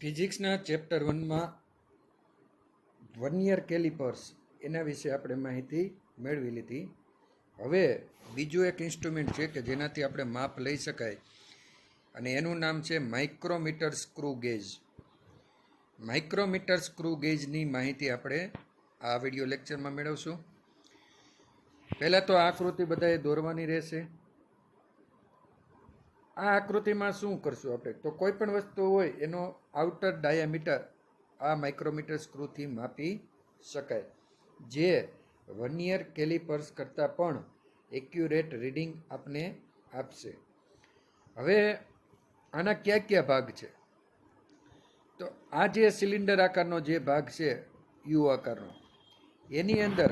ફિઝિક્સના chapter 1માં vernier calipers એના વિશે આપણે માહિતી મેળવી લીધી. હવે બીજું એક ઇન્સ્ટ્રુમેન્ટ છે કે જેનાથી આપણે માપ લઈ શકાય અને એનું નામ છે micrometer screw gauge. Micrometer screw ગેજની માહિતી આપણે આ વિડીયો લેક્ચરમાં મેળવશું. પહેલાં તો આ આકૃતિ બધાએ દોરવાની રહેશે. આ આકૃતિમાં શું કરશું આપણે, તો કોઈ પણ વસ્તુ હોય એનો આઉટર ડાયામીટર આ માઇક્રોમીટર સ્ક્રૂથી માપી શકાય, જે વર્નિયર કેલિપર્સ કરતાં પણ એક્યુરેટ રીડિંગ આપને આપશે. હવે આના કયા કયા ભાગ છે, તો આ જે સિલિન્ડર આકારનો જે ભાગ છે યુ આકારનો, એની અંદર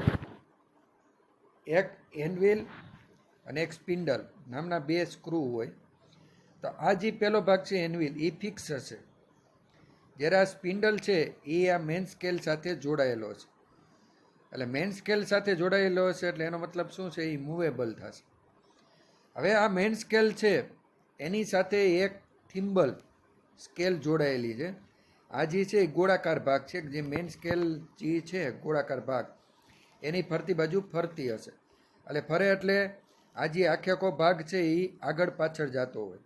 એક એનવીલ અને એક સ્પિન્ડલ નામના બે સ્ક્રૂ હોય. તો આ જે પહેલો ભાગ છે એનવીલ, એ ફિક્સ હશે, જ્યારે આ સ્પિન્ડલ છે એ આ મેન સ્કેલ સાથે જોડાયેલો છે. એટલે મેન સ્કેલ સાથે જોડાયેલો હશે એટલે એનો મતલબ શું છે, એ મૂવેબલ થશે. હવે આ મેન સ્કેલ છે એની સાથે એક થિમ્બલ સ્કેલ જોડાયેલી છે. આ જે છે એ ગોળાકાર ભાગ છે, જે મેન સ્કેલ જે છે ગોળાકાર ભાગ એની ફરતી બાજુ ફરતી હશે. એટલે ફરે એટલે આ જે આખો ભાગ છે એ આગળ પાછળ જતો હોય,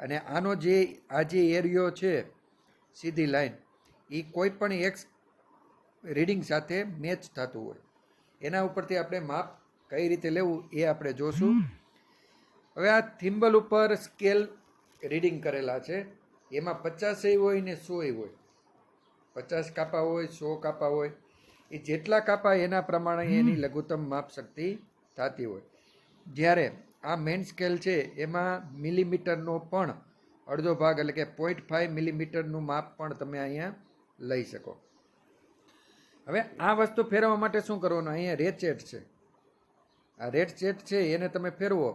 અને આનો જે આ જે એરિયો છે સીધી લાઈન, એ કોઈ પણ એક રીડિંગ સાથે મેચ થતું હોય. એના ઉપરથી આપણે માપ કઈ રીતે લેવું એ આપણે જોશું. હવે આ થિમ્બલ ઉપર સ્કેલ રીડિંગ કરેલા છે, એમાં 50 હોય ને 100 હોય. 50 કાપા હોય, 100 કાપા હોય, એ જેટલા કાપા એના પ્રમાણે એની લઘુત્તમ માપ શક્તિ થતી હોય. જ્યારે આ મેન સ્કેલ છે એમાં મિલીમીટરનો પણ અડધો ભાગ એટલે કે 0.5 મિલીમીટરનું માપ પણ તમે અહીંયા લઈ શકો. હવે આ વસ્તુ ફેરવવા માટે શું કરવાનું, અહીંયા રેચેટ છે, આ રેચેટ છે એને તમે ફેરવો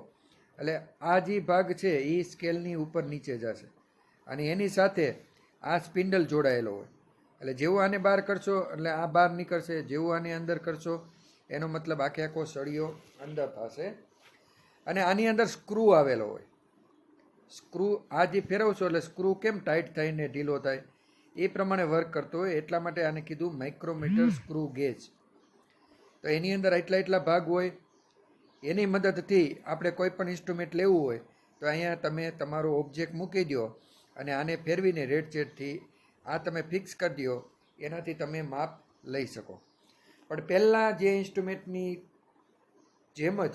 એટલે આ જે ભાગ છે એ સ્કેલની ઉપર નીચે જશે, અને એની સાથે આ સ્પિન્ડલ જોડાયેલો હોય. એટલે જેવું આને બહાર કરશો એટલે આ બહાર નીકળશે, જેવું આને અંદર કરશો એનો મતલબ આખો સળિયો અંદર થશે. અને આની અંદર સ્ક્રૂ આવેલો હોય. સ્ક્રૂ આ જે ફેરવશો એટલે સ્ક્રૂ કેમ ટાઈટ થઈને ઢીલો થાય એ પ્રમાણે વર્ક કરતો હોય, એટલા માટે આને કીધું માઇક્રોમીટર સ્ક્રૂ ગેજ. તો એની અંદર એટલા ભાગ હોય. એની મદદથી આપણે કોઈ પણ ઇન્સ્ટ્રુમેન્ટ લેવું હોય તો અહીંયા તમે તમારો ઓબ્જેક્ટ મૂકી દો અને આને ફેરવીને રેડચેટથી આ તમે ફિક્સ કરી દો, એનાથી તમે માપ લઈ શકો. પણ પહેલાં જે ઇન્સ્ટ્રુમેન્ટની જેમ જ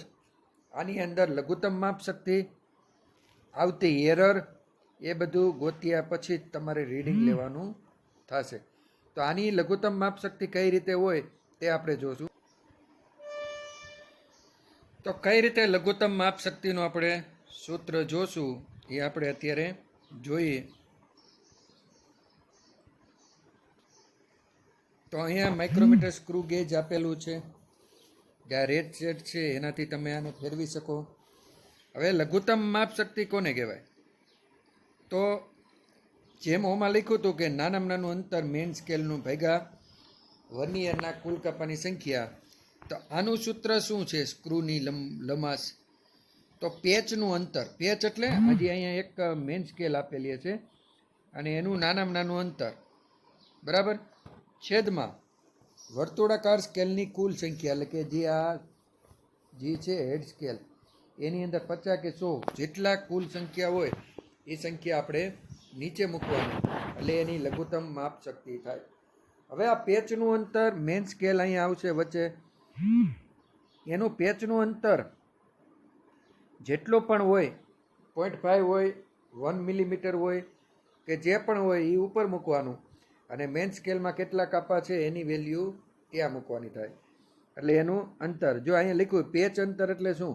આની અંદર લઘુત્તમ માપ શક્તિ, આવતી એરર, એ બધું ગોત્યા પછી જ તમારે રીડિંગ લેવાનું થશે. તો આની લઘુત્તમ માપ શક્તિ કઈ રીતે હોય તે આપણે જોશું. તો કઈ રીતે લઘુત્તમ માપ શક્તિનું આપણે સૂત્ર જોશું એ આપણે અત્યારે જોઈએ. તો અહીંયા માઇક્રોમીટર સ્ક્રૂ ગેજ આપેલું છે, જે આ રેડ સેટ છે એનાથી તમે આને ફેરવી શકો. હવે લઘુત્તમ માપ શક્તિ કોને કહેવાય, તો જેમ ઓમાં લખ્યું હતું કે નાનામાં નાનું અંતર મેન સ્કેલનું ભેગા વર્નિયરના કુલ કાપાની સંખ્યા. તો આનું સૂત્ર શું છે સ્ક્રૂની લંબાસ, તો પેચનું અંતર. પેચ એટલે હજી અહીંયા એક મેન સ્કેલ આપેલી છે અને એનું નાનામાં નાનું અંતર, બરાબર, છેદમાં વર્તુળાકાર સ્કેલની કુલ સંખ્યા. એટલે કે જે આ જે છે હેડ સ્કેલ એની અંદર 50 કે 100 જેટલા કુલ સંખ્યા હોય એ સંખ્યા આપણે નીચે મૂકવાની, એટલે એની લઘુત્તમ માપ શક્તિ થાય. હવે આ પેચનું અંતર મેન સ્કેલ અહીંયા આવશે વચ્ચે, એનું પેચનું અંતર જેટલું પણ હોય, 0.5 હોય, 1 મિલીમીટર હોય કે જે પણ હોય એ ઉપર મૂકવાનું, અને મેન સ્કેલમાં કેટલા કાપા છે એની વેલ્યુ ત્યાં મૂકવાની થાય. એટલે એનું અંતર જો અહીંયા લખ્યું પેચ અંતર એટલે શું,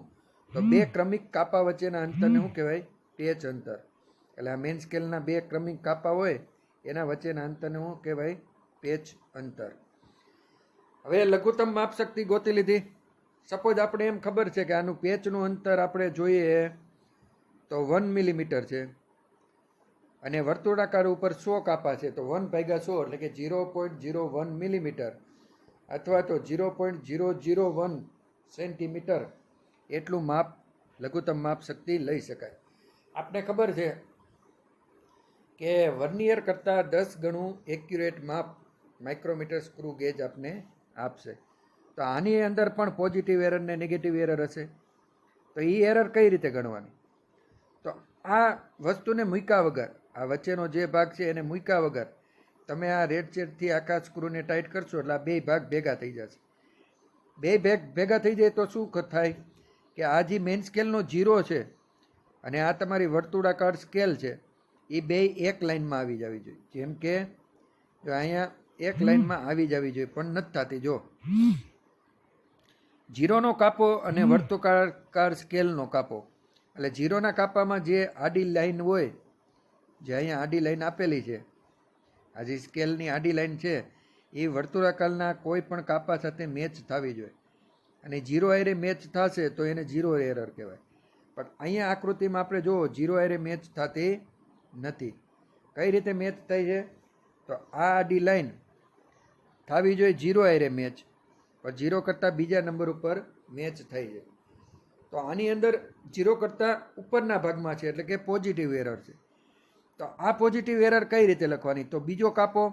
તો બે ક્રમિક કાપા વચ્ચેના અંતરને શું કહેવાય, પેચ અંતર. એટલે આ મેન સ્કેલના બે ક્રમિક કાપા હોય એના વચ્ચેના અંતરને શું કહેવાય, પેચ અંતર. હવે લઘુત્તમ માપ શક્તિ ગોતી લીધી. સપોઝ આપણે એમ ખબર છે કે આનું પેચનું અંતર આપણે જોઈએ તો 1 મિલીમીટર છે, અને વર્તુળાકાર ઉપર 100 કાપા છે, તો 1/100 એટલે કે 0.01 મિલીમીટર અથવા તો 0.001 સેન્ટીમીટર એટલું માપ લઘુત્તમ માપ શક્તિ લઈ શકાય. આપણે ખબર છે કે વર્નિયર કરતાં 10 ગણું એક્યુરેટ માપ માઇક્રોમીટર સ્ક્રૂ ગેજ આપને આપશે. તો આની અંદર પણ પોઝિટિવ એરર ને નેગેટિવ એરર હશે. તો એ એરર કઈ રીતે ગણવાની? તો આ વસ્તુને મૂક્યા વગર, આ વચ્ચેનો જે ભાગ છે એને મૂક્યા વગર તમે આ રેડ ચેટથી આખા સ્ક્રૂને ટાઈટ કરશો એટલે આ બે ભાગ ભેગા થઈ જશે. બે ભાગ ભેગા થઈ જાય તો શું થાય કે આ જે મેઇન સ્કેલનો 0 છે અને આ તમારી વર્તુળાકાર સ્કેલ છે એ બે એક લાઇનમાં આવી જવી જોઈએ. જેમ કે જો અહીંયા એક લાઇનમાં આવી જવી જોઈએ પણ નથી થતી. જો 0નો કાપો અને વર્તુળાકાર સ્કેલનો કાપો, એટલે 0ના કાપામાં જે આડી લાઈન હોય, જે અહીંયા આડી લાઈન આપેલી છે, આ જે સ્કેલની આડી લાઈન છે એ વર્તુળાકારના કોઈ પણ કાપા સાથે મેચ થવી જોઈએ. અને 0 એરે મેચ થશે તો એને 0 એરર કહેવાય. પણ અહીંયા આકૃતિમાં આપણે જુઓ 0 એરે મેચ થતી નથી. કઈ રીતે મેચ થાય છે? તો આ આડી લાઈન થવી જોઈએ 0 એરે મેચ, પણ 0 કરતાં બીજા નંબર ઉપર મેચ થઈ છે. તો આની અંદર 0 કરતાં ઉપરના ભાગમાં છે એટલે કે પોઝિટિવ એરર છે. તો આ પોઝિટિવ એરર કઈ રીતે લખવાની? તો બીજો કાપો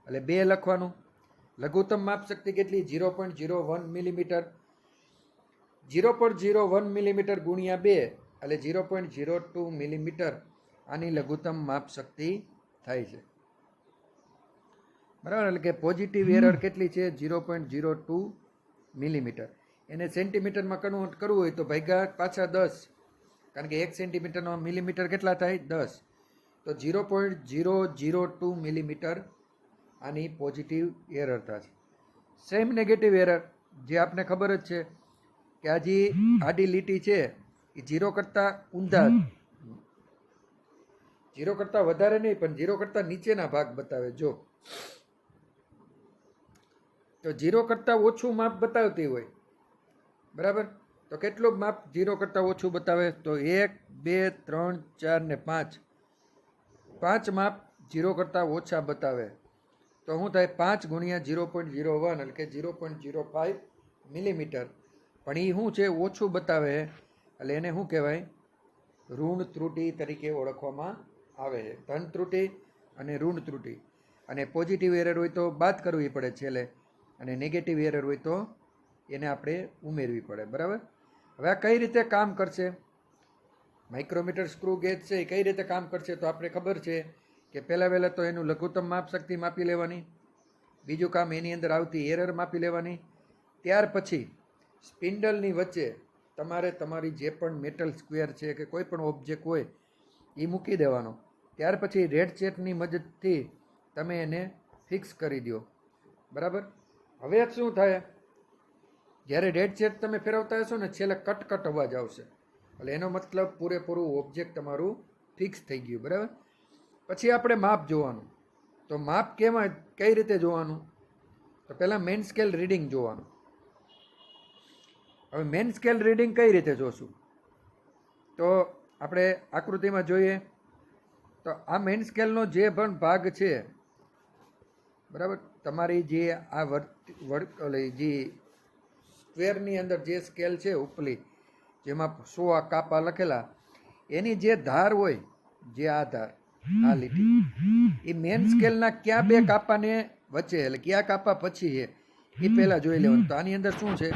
એટલે 2 લખવાનું. લઘુત્તમ માપ શક્તિ કેટલી? 0.01 મિલીમીટર. 0.01 મિલીમીટર ગુણ્યા 2 એટલે 0.02 મિલીમીટર આની લઘુત્તમ માપ શક્તિ થાય છે. બરાબર, એટલે કે પોઝિટિવ એરર કેટલી છે? 0.02 મિલીમીટર. એને સેન્ટીમીટરમાં કન્વર્ટ કરવું હોય તો ભાગ્યા પાછા 10, કારણ કે 1 સેન્ટીમીટરનો મિલીમીટર કેટલા થાય? 10. તો 0.002 મિલીમીટર આની પોઝિટિવ એરર થશે. સેમ નેગેટિવ એરર જે આપને ખબર જ છે કે આ જે આડી લીટી છે એ 0 કરતાં ઊંધા, 0 કરતાં વધારે નહીં પણ 0 કરતાં નીચેના ભાગ બતાવે. જો તો 0 કરતાં ઓછું માપ બતાવતી હોય, બરાબર, તો કેટલું માપ 0 કરતાં ઓછું બતાવે? તો 1, 2, 3, 4 ને 5. 5 માપ 0 કરતાં ઓછા બતાવે તો શું થાય? 5 ગુણ્યા 0.01 એટલે કે 0.05 મિલીમીટર. પણ એ શું છે? ઓછું બતાવે એટલે એને શું કહેવાય? ઋણ ત્રુટિ તરીકે ઓળખવામાં આવે છે. ધન ત્રુટિ અને ઋણ ત્રુટિ. અને પોઝિટિવ એરર હોય તો બાદ કરવી પડે છેલ્લે, અને નેગેટિવ એરર હોય તો એને આપણે ઉમેરવી પડે. બરાબર. હવે આ કઈ રીતે કામ કરશે? માઇક્રોમીટર સ્ક્રૂ ગેજ છે એ કઈ રીતે કામ કરશે? તો આપણે ખબર છે કે પહેલાં તો એનું લઘુત્તમ માપ શક્તિ માપી લેવાની. બીજું કામ એની અંદર આવતી એરર માપી લેવાની. ત્યાર પછી સ્પિન્ડલની વચ્ચે તમારે તમારી જે પણ મેટલ સ્ક્વેર છે કે કોઈ પણ ઓબ્જેક્ટ હોય એ મૂકી દેવાનો. ત્યાર પછી રેડ ચેટની મદદથી તમે એને ફિક્સ કરી દો. બરાબર. હવે શું થાય? જ્યારે રેડ ચેટ તમે ફેરવતા હશો ને છેલ્લે કટ અવાજ આવશે, એટલે એનો મતલબ પૂરેપૂરું ઓબ્જેક્ટ તમારું ફિક્સ થઈ ગયું. બરાબર. પછી આપણે માપ જોવાનું. તો માપ કઈ રીતે જોવાનું? તો પહેલાં મેઇન સ્કેલ રીડિંગ જોવાનું. હવે મેઇન સ્કેલ રીડિંગ કઈ રીતે જોશું? તો આપણે આકૃતિમાં જોઈએ તો આ મેઇન સ્કેલનો જે પણ ભાગ છે, બરાબર, તમારી જે આ જે સ્ક્વેરની અંદર જે સ્કેલ છે ઉપલી, જેમાં 100 કાપા લખેલા, એની જે ધાર હોય, જે આ ધાર, આ લીટી, એ મેઇન સ્કેલના કયા બે કાપાને વચ્ચે, એટલે કયા કાપા પછી છે એ પહેલાં જોઈ લેવાનું. તો આની અંદર શું છે?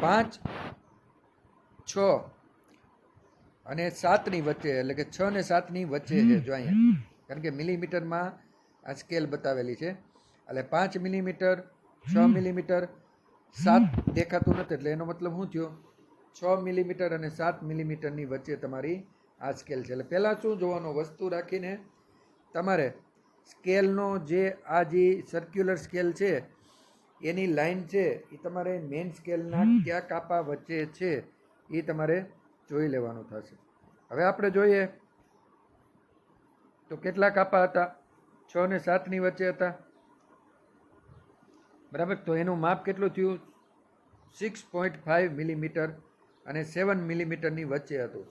5, 6 અને 7ની વચ્ચે, એટલે કે 6 ને 7ની વચ્ચે છે. જો અહીંયા, કારણ કે મિલીમીટરમાં આ સ્કેલ બતાવેલી છે, એટલે 5 મિલીમીટર, 6 મિલીમીટર, 7 દેખાતું નથી, એટલે એનો મતલબ શું થયો? 6 મિલીમીટર અને 7 મિલીમીટરની વચ્ચે તમારી આ સ્કેલ છે. એટલે પહેલાં શું જોવાનું? વસ્તુ રાખીને તમારે સ્કેલનો આ જે સર્ક્યુલર સ્કેલ છે એની લાઈન છે એ તમારે મેઇન સ્કેલના કયા કાપા વચ્ચે છે એ તમારે જોઈ લેવાનું થશે. હવે આપણે જોઈએ તો કેટલા કાપા હતા? 6 ને 7ની વચ્ચે હતા. બરાબર. તો એનું માપ કેટલું થયું? 6.5 મિલીમીટર અને 7 મિલીમીટરની વચ્ચે હતું.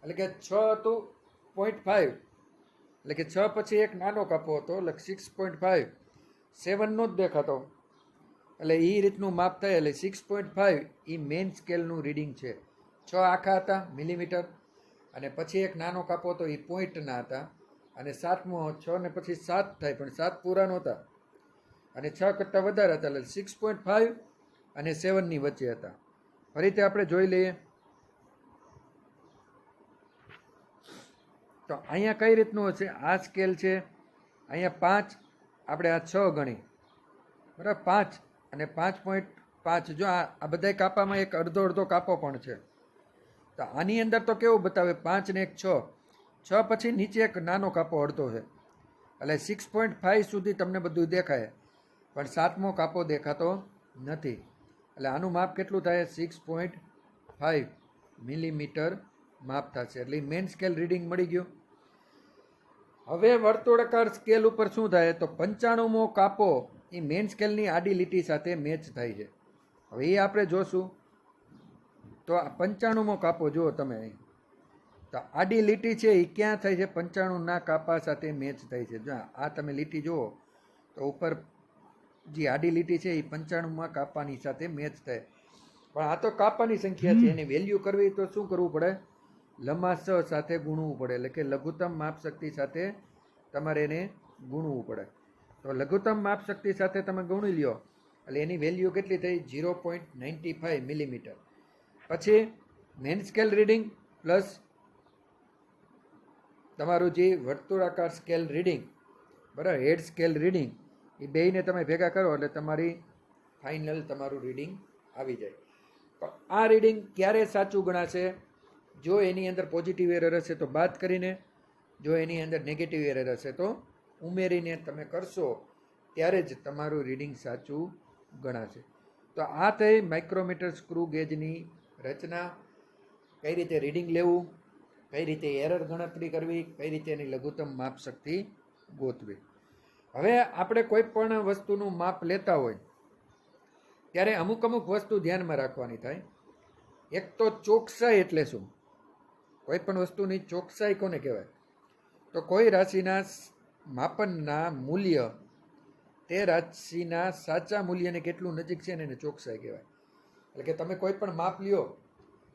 એટલે કે 6 હતું 0.5, એટલે કે 6 પછી એક નાનો કાપો હતો, એટલે 6.5. 7 નો જ દેખાતો, એટલે એ રીતનું માપ થાય. એટલે 6.5 એ મેઇન સ્કેલનું રીડિંગ છે. 6 આખા હતા મિલીમીટર, અને પછી એક નાનો કાપો હતો એ પોઈન્ટના હતા, અને 7મો 6 ને પછી 7 થાય, પણ 7 પૂરા નહોતા અને 6 કરતાં વધારે હતા, એટલે 6.5 અને 7ની વચ્ચે હતા. ફરીથી આપણે જોઈ લઈએ તો અહીંયા કઈ રીતનું હશે. આ સ્કેલ છે, અહીંયા 5, આપણે આ 6 ગણી, બરાબર, 5 અને 5.5. જો આ બધા કાપામાં એક અડધો અડધો કાપો પણ છે. તો આની અંદર તો કેવું બતાવે, 5 ને 1 6, 6 પછી નીચે એક નાનો કાપો અડધો છે, એટલે 6.5 સુધી તમને બધું દેખાય, પણ 7મો કાપો દેખાતો નથી. એટલે આનું માપ કેટલું થાય, 6.5 મિલીમીટર માપ થશે. એટલે મેઇન સ્કેલ રીડિંગ મળી ગયું. હવે વર્તુળાકાર સ્કેલ ઉપર શું થાય, તો 95મો કાપો એ મેઇન સ્કેલની આડી લીટી સાથે મેચ થાય છે. હવે એ આપણે જોશું. તો આ 95મો કાપો જુઓ તમે અહીં, તો આડી લીટી છે એ ક્યાં થાય છે, 95ના કાપા સાથે મેચ થાય છે. જો આ તમે લીટી જુઓ તો ઉપર જે આડી લીટી છે એ 95માં કાપાની સાથે મેચ થાય. પણ આ તો કાપાની સંખ્યા છે, એની વેલ્યુ કરવી તો શું કરવું પડે, લંબાસ સાથે ગુણવું પડે, એટલે કે લઘુત્તમ માપ શક્તિ સાથે તમારે એને ગુણવું પડે. તો લઘુત્તમ માપ શક્તિ સાથે તમે ગુણી લ્યો એટલે એની વેલ્યુ કેટલી થઈ, 0.95 મિલીમીટર. પછી મેઇન સ્કેલ રીડિંગ પ્લસ તમારું જે વર્તુળાકાર સ્કેલ રીડિંગ, બરાબર, હેડ સ્કેલ રીડિંગ, એ બેયને તમે ભેગા કરો એટલે તમારી ફાઇનલ તમારું રીડિંગ આવી જાય. પણ આ રીડિંગ ક્યારે સાચું ગણાશે, જો એની અંદર પોઝિટિવ એરર હશે તો બાદ કરીને, જો એની અંદર નેગેટિવ એરર હશે તો ઉમેરીને તમે કરશો, ત્યારે જ તમારું રીડિંગ સાચું ગણાશે. તો આ થઈ માઇક્રોમીટર સ્ક્રૂ ગેજની રચના, કઈ રીતે રીડિંગ લેવું, કઈ રીતે એરર ગણતરી કરવી, કઈ રીતે એની લઘુત્તમ માપ શક્તિ ગોતવી. હવે આપણે કોઈ પણ વસ્તુનું માપ લેતા હોય ત્યારે અમુક વસ્તુ ધ્યાનમાં રાખવાની થાય. એક તો ચોકસાઈ એટલે શું, કોઈ પણ વસ્તુની ચોકસાઈ કોને કહેવાય, તો કોઈ રાશિના માપનના મૂલ્ય તે રાશિના સાચા મૂલ્યને કેટલું નજીક છે ને એને ચોકસાઈ કહેવાય. એટલે કે તમે કોઈ પણ માપ લ્યો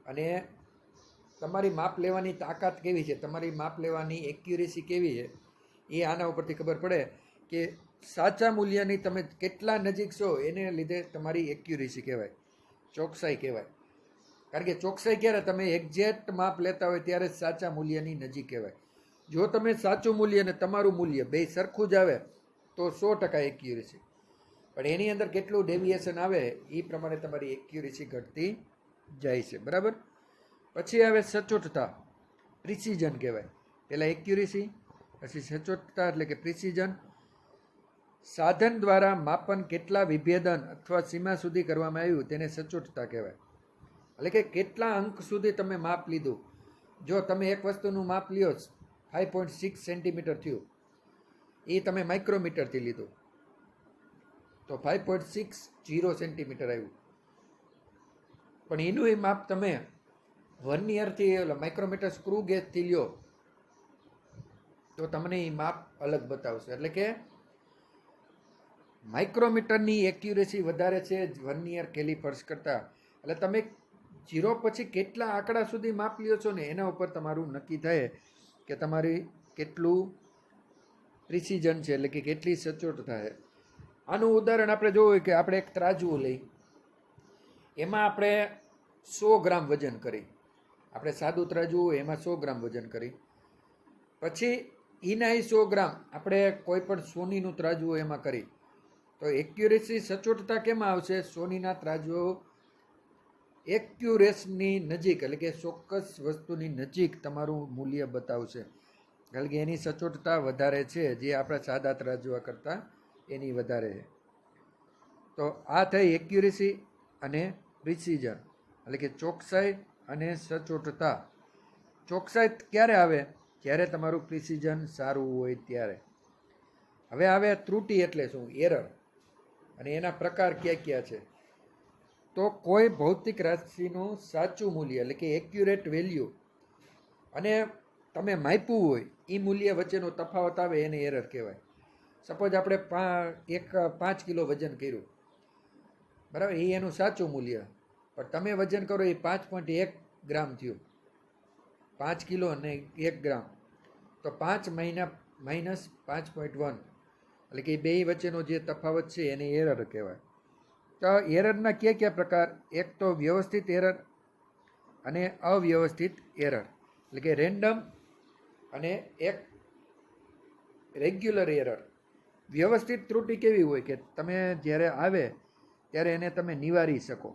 અને તમારી માપ લેવાની તાકાત કેવી છે, તમારી માપ લેવાની એક્યુરેસી કેવી છે, એ આના ઉપરથી ખબર પડે કે સાચા મૂલ્યની તમે કેટલા નજીક છો, એને લીધે તમારી એક્યુરેસી કહેવાય, ચોકસાઈ કહેવાય. કારણ કે ચોકસાઈ ક્યારે, તમે એક્ઝેક્ટ માપ લેતા હોય ત્યારે જ સાચા મૂલ્યની નજીક કહેવાય. જો તમે સાચું મૂલ્ય અને તમારું મૂલ્ય બે સરખું જ આવે તો 100% એક્યુરેસી, પણ એની અંદર કેટલું ડેવિએશન આવે એ પ્રમાણે તમારી એક્યુરેસી ઘટતી જાય છે, બરાબર. પછી આવે સચોટતા, પ્રિસિઝન કહેવાય. પહેલાં એક્યુરેસી, પછી સચોટતા એટલે કે પ્રિસિઝન. સાધન દ્વારા માપન કેટલા વિભેદન અથવા સીમા સુધી કરવામાં આવ્યું તેને સચોટતા કહેવાય. એટલે કે કેટલા અંક સુધી તમે માપ લીધું. જો તમે એક વસ્તુનું માપ લ્યો 5.6 સેન્ટીમીટર થયું, એ તમે માઇક્રોમીટરથી લીધું તો 5.60 સેન્ટીમીટર આવ્યું, પણ એનું એ માપ તમે વર્નિયરથી માઇક્રોમીટર સ્ક્રૂ ગેજથી લ્યો તો તમને એ માપ અલગ બતાવશે. એટલે કે માઇક્રોમીટરની એક્યુરેસી વધારે છે વર્નિયર કેલિપર્સ કરતાં. એટલે તમે 0 પછી કેટલા આંકડા સુધી માપ લ્યો છો ને એના ઉપર તમારું નક્કી થાય કે તમારી કેટલું પ્રિસિઝન છે, એટલે કે કેટલી સચોટતા છે. આનું ઉદાહરણ આપણે જોવું કે આપણે એક ત્રાજવું લઈ, એમાં આપણે 100 ગ્રામ વજન કરી, આપણે સાદું ત્રાજવું હોય એમાં 100 ગ્રામ વજન કરી, પછી એના 100 ગ્રામ આપણે કોઈ પણ સોનીનું ત્રાજવું હોય એમાં કરી, તો એક્યુરેસી સચોટતા કેમાં આવશે, સોનીના ત્રાજવો એક્યુરેસની નજીક, એટલે કે ચોક્કસ વસ્તુની નજીક તમારું મૂલ્ય બતાવશે, કારણ કે એની સચોટતા વધારે છે, જે આપણા સાદા ત્રાજવા કરતાં એની વધારે છે. તો આ થઈ એક્યુરેસી અને પ્રિસિઝન, એટલે કે ચોકસાઈ અને સચોટતા. ચોકસાઈ ક્યારે આવે, જ્યારે તમારું પ્રિસિઝન સારું હોય ત્યારે. હવે આવે ત્રુટિ એટલે શું, એરર, અને એના પ્રકાર ક્યાં ક્યાં છે. તો કોઈ ભૌતિક રાશિનું સાચું મૂલ્ય એટલે કે એક્યુરેટ વેલ્યુ અને તમે માપ્યું હોય એ મૂલ્ય વચ્ચેનો તફાવત આવે એને એરર કહેવાય. સપોઝ આપણે 5 કિલો વજન કર્યું, બરાબર, એ એનું સાચું મૂલ્ય, પણ તમે વજન કરો એ 5.1 ગ્રામ થયું, 5 કિલો અને 1 ગ્રામ, તો 5 મહિના -5.1 એટલે કે બે વચ્ચેનો જે તફાવત છે એને એરર કહેવાય. તો એરરના કયા પ્રકાર? એક તો વ્યવસ્થિત એરર અને અવ્યવસ્થિત એરર, એટલે કે રેન્ડમ અને એક રેગ્યુલર એરર. વ્યવસ્થિત ત્રુટિ કેવી હોય કે તમે જ્યારે આવે ત્યારે એને તમે નિવારી શકો.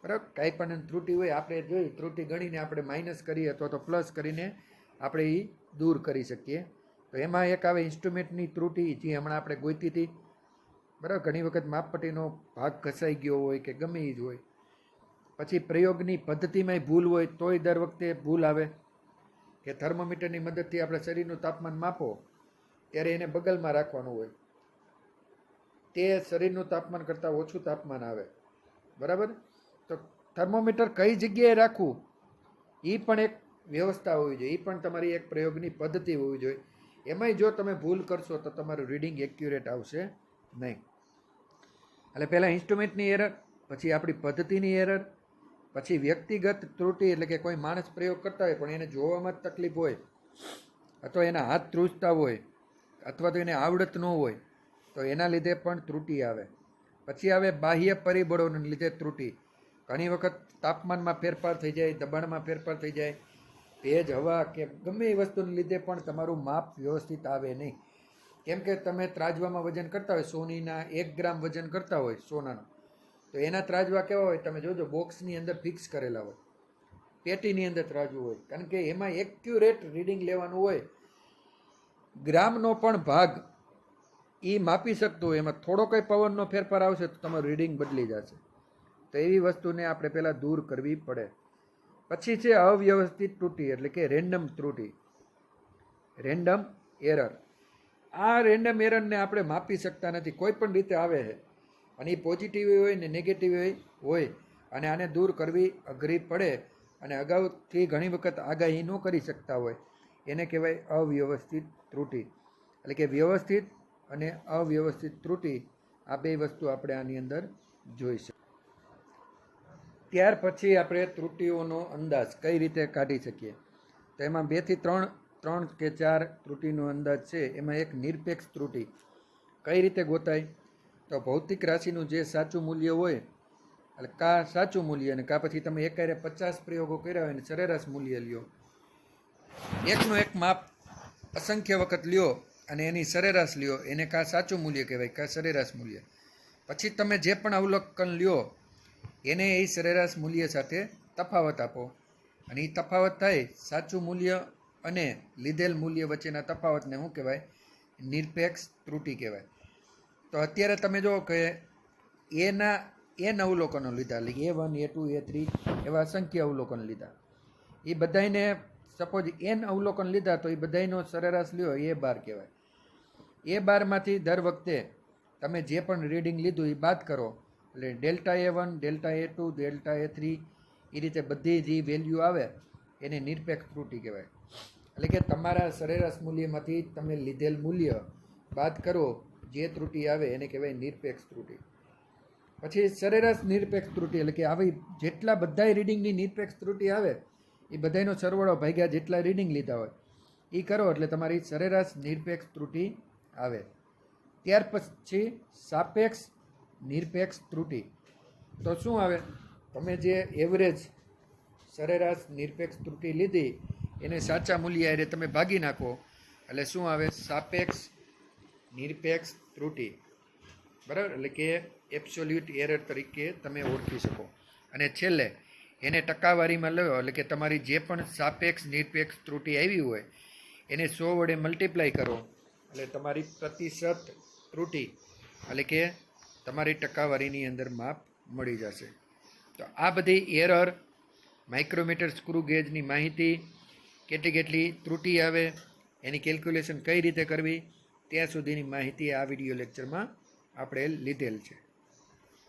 બરાબર, કાંઈ પણ ત્રુટિ હોય આપણે જોઈ ત્રુટિ ગણીને આપણે માઇનસ કરીએ અથવા તો પ્લસ કરીને આપણે એ દૂર કરી શકીએ. તો એમાં એક આવે ઇન્સ્ટ્રુમેન્ટની ત્રુટિ, જે હમણાં આપણે ગોતી હતી. બરાબર, ઘણી વખત માપપટ્ટીનો ભાગ ઘસાઈ ગયો હોય કે ગમે એ જ હોય. પછી પ્રયોગની પદ્ધતિમાંય ભૂલ હોય તોય દર વખતે ભૂલ આવે કે થર્મોમીટરની મદદથી આપણે શરીરનું તાપમાન માપો ત્યારે એને બગલમાં રાખવાનું હોય, તે શરીરનું તાપમાન કરતાં ઓછું તાપમાન આવે. બરાબર, તો થર્મોમીટર કઈ જગ્યાએ રાખવું એ પણ એક વ્યવસ્થા હોવી જોઈએ, એ પણ તમારી એક પ્રયોગની પદ્ધતિ હોવી જોઈએ. એમાંય જો તમે ભૂલ કરશો તો તમારું રીડિંગ એક્યુરેટ આવશે નહીં. એટલે પહેલાં ઇન્સ્ટ્રુમેન્ટની એરર, પછી આપણી પદ્ધતિની એરર, પછી વ્યક્તિગત ત્રુટિ, એટલે કે કોઈ માણસ પ્રયોગ કરતા હોય પણ એને જોવામાં જ તકલીફ હોય, અથવા એના હાથ ધ્રુજતા હોય, અથવા તો એને આવડત ન હોય, તો એના લીધે પણ ત્રુટિ આવે. પછી આવે બાહ્ય પરિબળોને લીધે ત્રુટિ. ઘણી વખત તાપમાનમાં ફેરફાર થઈ જાય, દબાણમાં ફેરફાર થઈ જાય, ભેજ, હવા કે ગમે એ વસ્તુને લીધે પણ તમારું માપ વ્યવસ્થિત આવે નહીં. કેમ કે તમે ત્રાજવામાં વજન કરતા હોય, સોનીના 1 ગ્રામ વજન કરતા હોય સોનાનું, તો એના ત્રાજવા કેવા હોય તમે જોજો, બોક્સની અંદર ફિક્સ કરેલા હોય, પેટીની અંદર ત્રાજવું હોય, કારણ કે એમાં એક્યુરેટ રીડિંગ લેવાનું હોય. ગ્રામનો પણ ભાગ એ માપી શકતો હોય, એમાં થોડો કંઈ પવનનો ફેરફાર આવશે તો તમારું રીડિંગ બદલી જશે. તો એવી વસ્તુને આપણે પહેલાં દૂર કરવી પડે. પછી છે અવ્યવસ્થિત ત્રુટિ, એટલે કે રેન્ડમ ત્રુટિ, રેન્ડમ એરર. આ રેન્ડમ એરરને આપણે માપી શકતા નથી, કોઈ પણ રીતે આવે છે અને એ પોઝિટિવ હોય ને નેગેટિવ હોય, અને આને દૂર કરવી અઘરી પડે અને અગાઉથી ઘણી વખત આગાહી ન કરી શકતા હોય, એને કહેવાય અવ્યવસ્થિત ત્રુટિ. એટલે કે વ્યવસ્થિત અને અવ્યવસ્થિત ત્રુટિ, આ બે વસ્તુ આપણે આની અંદર જોઈ શકીએ. ત્યાર પછી આપણે ત્રુટિઓનો અંદાજ કઈ રીતે કાઢી શકીએ? તો એમાં 2 થી 3 કે 4 ત્રુટિનો અંદાજ છે. એમાં એક નિરપેક્ષ ત્રુટિ કઈ રીતે ગોતાય? તો ભૌતિક રાશિનું જે સાચું મૂલ્ય હોય, એટલે કા સાચું મૂલ્ય અને કા પછી તમે એકારે 50 પ્રયોગો કર્યા હોય અને સરેરાશ મૂલ્ય લ્યો, એકનો એક માપ અસંખ્ય વખત લ્યો અને એની સરેરાશ લ્યો, એને કા સાચું મૂલ્ય કહેવાય કા સરેરાશ મૂલ્ય. પછી તમે જે પણ અવલોકન લ્યો એને એ સરેરાશ મૂલ્ય સાથે તફાવત આપો, અને એ તફાવત થાય સાચું મૂલ્ય અને લીધેલ મૂલ્ય વચ્ચેના તફાવતને શું કહેવાય? નિરપેક્ષ ત્રુટિ કહેવાય. તો અત્યારે તમે જો કે એના n અવલોકનો લીધા, એટલે A1, A2, A3 એવા અસંખ્ય અવલોકન લીધા. એ બધાને સપોઝ n અવલોકન લીધા તો એ બધાનો સરેરાશ લ્યો A12 કહેવાય. A12માંથી દર વખતે તમે જે પણ રીડિંગ લીધું એ બાદ કરો, એટલે delta A1, delta A2, delta A3 એ રીતે બધી જે વેલ્યુ આવે એને નિરપેક્ષ ત્રુટિ કહેવાય. એટલે કે તમારા સરેરાશ મૂલ્યમાંથી તમે લીધેલ મૂલ્ય બાદ કરો, જે ત્રુટિ આવે એને કહેવાય નિરપેક્ષ ત્રુટિ. પછી સરેરાશ નિરપેક્ષ ત્રુટિ, એટલે કે આવી જેટલા બધાય રીડિંગની નિરપેક્ષ ત્રુટિ આવે એ બધાનો સરવાળો ભાગ્યા જેટલા રીડિંગ લીધા હોય એ કરો એટલે તમારી સરેરાશ નિરપેક્ષ ત્રુટિ આવે. ત્યાર પછી સાપેક્ષ નિરપેક્ષ ત્રુટિ. તો શું આવે? તમે જે એવરેજ સરેરાશ નિરપેક્ષ ત્રુટિ લીધી એને સાચા મૂલ્ય હારે તમે ભાગી નાખો એટલે શું આવે? સાપેક્ષ નિરપેક્ષ ત્રુટિ. બરાબર, એટલે કે એબ્સોલ્યુટ એરર તરીકે તમે ઓળખી શકો. અને છેલ્લે એને ટકાવારીમાં લો, એટલે કે તમારી જે પણ સાપેક્ષ નિરપેક્ષ ત્રુટિ આવી હોય એને 100 વડે મલ્ટીપ્લાય કરો એટલે તમારી પ્રતિશત ત્રુટિ, એટલે કે તમારી ટકાવારીની અંદર માપ મળી જશે. તો આ બધી એરર, માઇક્રોમીટર સ્ક્રૂ ગેજની માહિતી, કેટલી ત્રુટિ આવે, એની કેલ્ક્યુલેશન કઈ રીતે કરવી, ત્યાં સુધીની માહિતી આ વિડીયો લેક્ચરમાં આપણે લીધેલ છે.